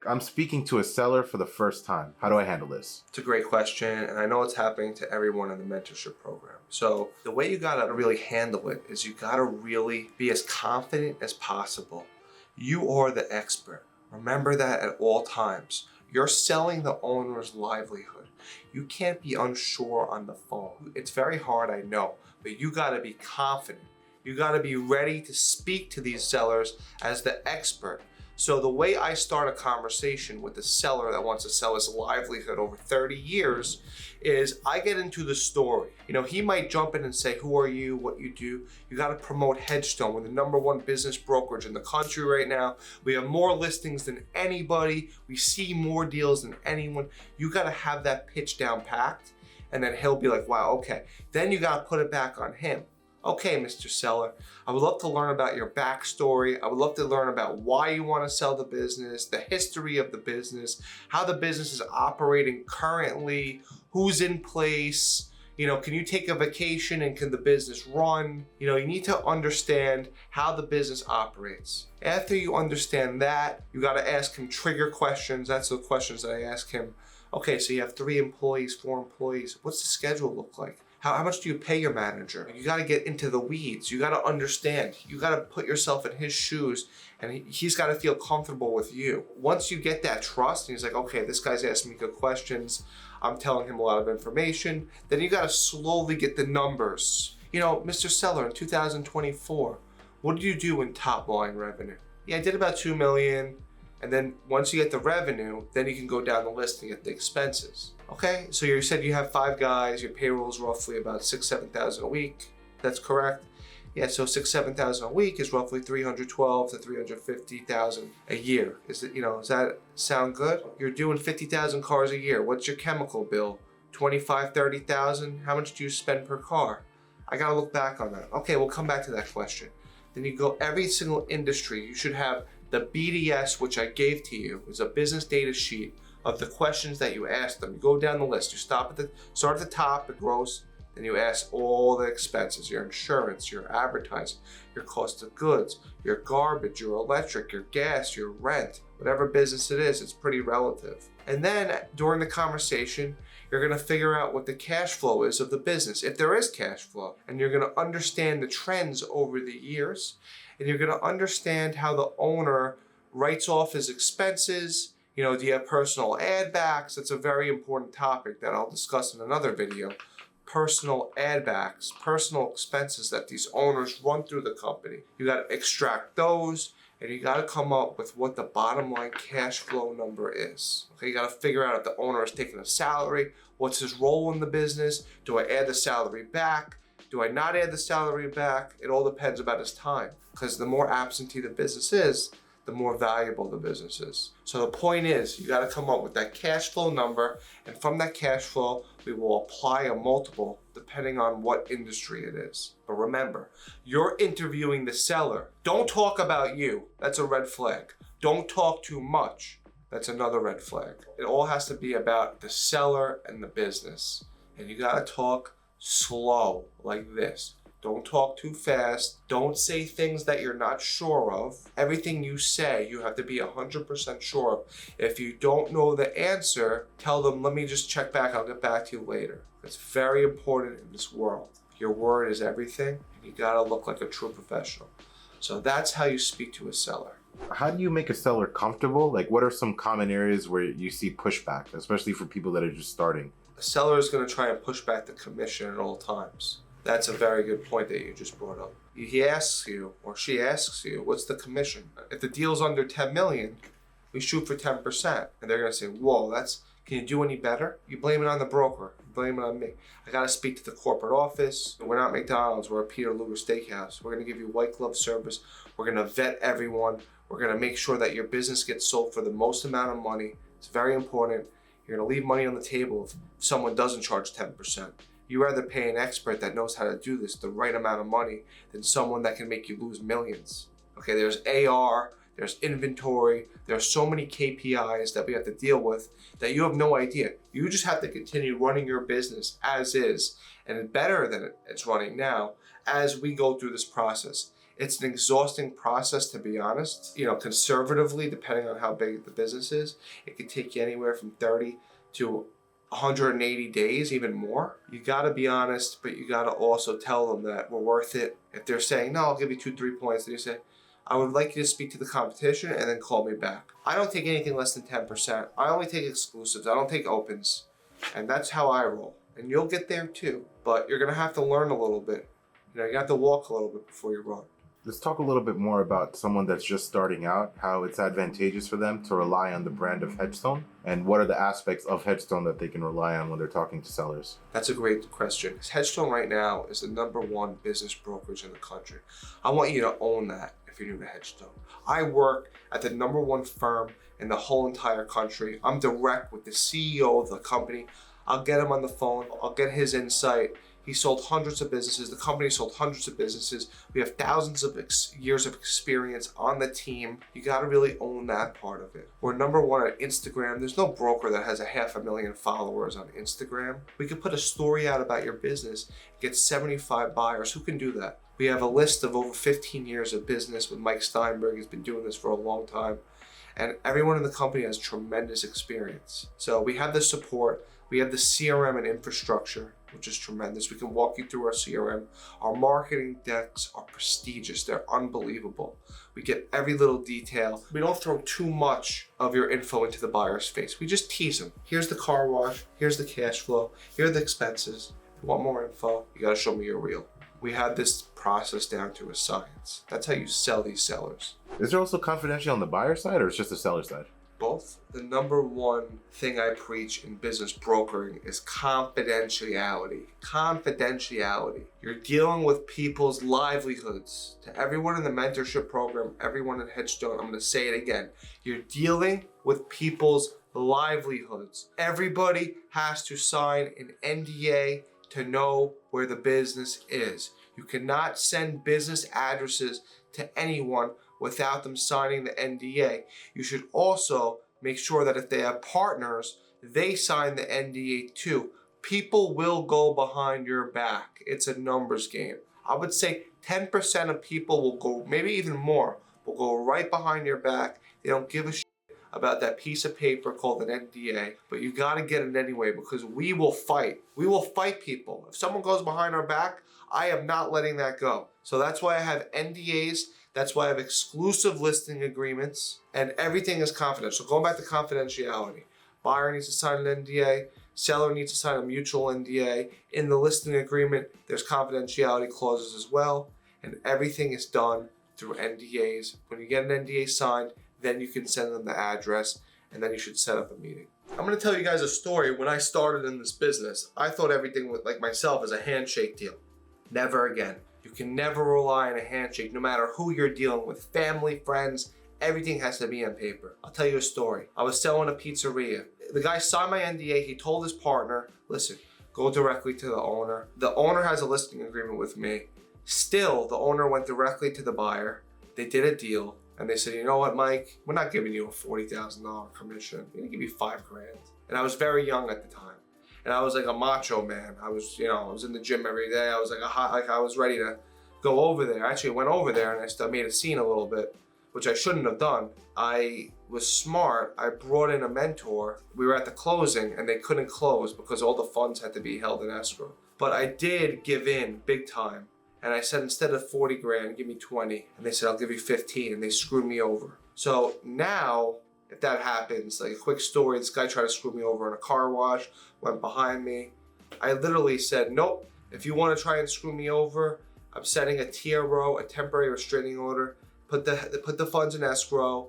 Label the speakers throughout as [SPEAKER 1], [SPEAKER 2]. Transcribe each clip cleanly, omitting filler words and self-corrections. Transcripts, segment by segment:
[SPEAKER 1] I'm speaking to a seller for the first time. How do I handle this?
[SPEAKER 2] It's a great question, and I know it's happening to everyone in the mentorship program. So the way you gotta really handle it is you gotta really be as confident as possible. You are the expert. Remember that at all times. You're selling the owner's livelihood. You can't be unsure on the phone. It's very hard, I know, but you gotta be confident. You gotta be ready to speak to these sellers as the expert. So the way I start a conversation with the seller that wants to sell his livelihood over 30 years is I get into the story. He might jump in and say, who are you, what you do? You got to promote Headstone. We're the #1 business brokerage in the country right now. We have more listings than anybody. We see more deals than anyone. You got to have that pitch down packed, and then he'll be like, wow, okay. Then you got to put it back on him. Okay, Mr. Seller, I would love to learn about your backstory. I would love to learn about why you want to sell the business, the history of the business, how the business is operating currently, who's in place. Can you take a vacation and can the business run? You need to understand how the business operates. After you understand that, you got to ask him trigger questions. That's the questions that I ask him. Okay, so you have 3 employees, 4 employees. What's the schedule look like? How much do you pay your manager? You got to get into the weeds. You got to understand. You got to put yourself in his shoes, and he's got to feel comfortable with you. Once you get that trust, and he's like, okay, this guy's asking me good questions. I'm telling him a lot of information. Then you got to slowly get the numbers. Mr. Seller, in 2024, what did you do in top line revenue? Yeah, I did about 2 million. And then once you get the revenue, then you can go down the list and get the expenses. Okay, so you said you have 5 guys, your payroll is roughly about $6,000-7,000 a week. That's correct? Yeah, so $6,000-7,000 a week is roughly $312,000 to $350,000 a year. Does that sound good? You're doing 50,000 cars a year. What's your chemical bill? 25,000-30,000? How much do you spend per car? I gotta look back on that. Okay, we'll come back to that question. Then you go every single industry. You should have the BDS, which I gave to you, is a business data sheet of the questions that you ask them. You go down the list. You start at the top, the gross, then you ask all the expenses, your insurance, your advertising, your cost of goods, your garbage, your electric, your gas, your rent, whatever business it is, it's pretty relative. And then during the conversation, you're gonna figure out what the cash flow is of the business, if there is cash flow, and you're gonna understand the trends over the years, and you're gonna understand how the owner writes off his expenses. Do you have personal add backs? That's a very important topic that I'll discuss in another video. Personal add backs, personal expenses that these owners run through the company. You gotta extract those, and you gotta come up with what the bottom line cash flow number is. Okay, you gotta figure out if the owner is taking a salary, what's his role in the business, do I add the salary back? Do I not add the salary back? It all depends about his time, because the more absentee the business is, the more valuable the business is. So the point is, you gotta come up with that cash flow number, and from that cash flow, we will apply a multiple depending on what industry it is. But remember, you're interviewing the seller. Don't talk about you. That's a red flag. Don't talk too much. That's another red flag. It all has to be about the seller and the business. And you gotta talk slow, like this. Don't talk too fast. Don't say things that you're not sure of. Everything you say, you have to be 100% sure of. If you don't know the answer, tell them, let me just check back. I'll get back to you later. It's very important in this world. Your word is everything, and you gotta look like a true professional. So that's how you speak to a seller.
[SPEAKER 1] How do you make a seller comfortable? Like, what are some common areas where you see pushback, especially for people that are just starting?
[SPEAKER 2] A seller is gonna try and push back the commission at all times. That's a very good point that you just brought up. He asks you, or she asks you, what's the commission? If the deal's under 10 million, we shoot for 10%. And they're gonna say, whoa, can you do any better? You blame it on the broker, you blame it on me. I gotta speak to the corporate office. We're not McDonald's, we're a Peter Luger Steakhouse. We're gonna give you white glove service. We're gonna vet everyone. We're gonna make sure that your business gets sold for the most amount of money. It's very important. You're gonna leave money on the table if someone doesn't charge 10%. You rather pay an expert that knows how to do this, the right amount of money, than someone that can make you lose millions. Okay, there's AR, there's inventory, there's so many KPIs that we have to deal with that you have no idea. You just have to continue running your business as is, and better than it's running now as we go through this process. It's an exhausting process, to be honest. You know, conservatively, depending on how big the business is, it could take you anywhere from 30 to 180 days, even more. You got to be honest, but you got to also tell them that we're worth it. If they're saying, no, I'll give you 2-3 points, then you say, I would like you to speak to the competition and then call me back. I don't take anything less than 10%. I only take exclusives. I don't take opens. And that's how I roll. And you'll get there too. But you're going to have to learn a little bit. You know, you have to walk a little bit before you run.
[SPEAKER 1] Let's talk a little bit more about someone that's just starting out, how it's advantageous for them to rely on the brand of Hedgestone, and what are the aspects of Hedgestone that they can rely on when they're talking to sellers?
[SPEAKER 2] That's a great question. Hedgestone right now is the #1 business brokerage in the country. I want you to own that if you're new to Hedgestone. I work at the #1 firm in the whole entire country. I'm direct with the CEO of the company. I'll get him on the phone. I'll get his insight. He sold hundreds of businesses. The company sold hundreds of businesses. We have thousands of years of experience on the team. You got to really own that part of it. We're #1 on Instagram. There's no broker that has 500,000 followers on Instagram. We could put a story out about your business, get 75 buyers. Who can do that? We have a list of over 15 years of business with Mike Steinberg. He's been doing this for a long time. And everyone in the company has tremendous experience. So we have the support. We have the CRM and infrastructure, which is tremendous. We can walk you through our CRM. Our marketing decks are prestigious. They're unbelievable. We get every little detail. We don't throw too much of your info into the buyer's face. We just tease them. Here's the car wash. Here's the cash flow. Here are the expenses. If you want more info, you got to show me your reel. We have this process down to a science. That's how you sell these sellers.
[SPEAKER 1] Is there also confidentiality on the buyer side, or it's just the seller side?
[SPEAKER 2] Both. The #1 thing I preach in business brokering is confidentiality. Confidentiality. You're dealing with people's livelihoods. To everyone in the mentorship program, everyone in Hedgestone, I'm going to say it again. You're dealing with people's livelihoods. Everybody has to sign an NDA to know where the business is. You cannot send business addresses to anyone without them signing the NDA. You should also make sure that if they have partners, they sign the NDA too. People will go behind your back. It's a numbers game. I would say 10% of people will go, maybe even more, will go right behind your back. They don't give a shit about that piece of paper called an NDA, but you got to get it anyway because we will fight. We will fight people. If someone goes behind our back, I am not letting that go. So that's why I have NDAs. That's why I have exclusive listing agreements, and everything is confidential. Going back to confidentiality, buyer needs to sign an NDA, seller needs to sign a mutual NDA. In the listing agreement, there's confidentiality clauses as well, and everything is done through NDAs. When you get an NDA signed, then you can send them the address, and then you should set up a meeting. I'm going to tell you guys a story. When I started in this business, I thought everything was like myself as a handshake deal. Never again. You can never rely on a handshake, no matter who you're dealing with, family, friends, everything has to be on paper. I'll tell you a story. I was selling a pizzeria. The guy signed my NDA. He told his partner, listen, go directly to the owner. The owner has a listing agreement with me. Still, the owner went directly to the buyer. They did a deal. And they said, you know what, Mike? We're not giving you a $40,000 commission. We're gonna give you $5,000. And I was very young at the time. And I was like a macho man. I was in the gym every day. I was I was ready to go over there. I actually went over there and I still made a scene a little bit, which I shouldn't have done. I was smart. I brought in a mentor. We were at the closing and they couldn't close because all the funds had to be held in escrow. But I did give in big time. And I said, instead of $40,000, give me 20. And they said, I'll give you 15. And they screwed me over. So now, if that happens, like a quick story, this guy tried to screw me over in a car wash, went behind me. I literally said, nope, if you want to try and screw me over, I'm setting a TRO, a temporary restraining order, put the funds in escrow,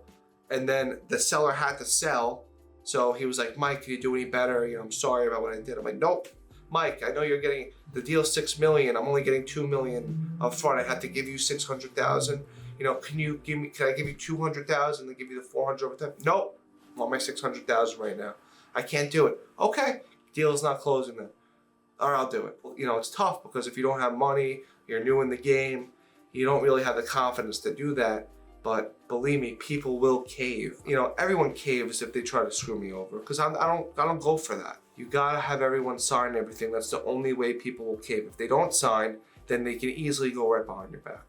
[SPEAKER 2] and then the seller had to sell. So he was like, Mike, can you do any better? I'm sorry about what I did. I'm like, nope, Mike, I know you're getting the deal $6 million. I'm only getting $2 million up front. I had to give you $600,000. Can I give you $200,000 and give you the $400,000 over time? Nope. I want my $600,000 right now. I can't do it. Okay. Deal's not closing then. All right, I'll do it. It's tough because if you don't have money, you're new in the game, you don't really have the confidence to do that. But believe me, people will cave. Everyone caves if they try to screw me over because I don't go for that. You gotta have everyone sign everything. That's the only way people will cave. If they don't sign, then they can easily go right behind your back.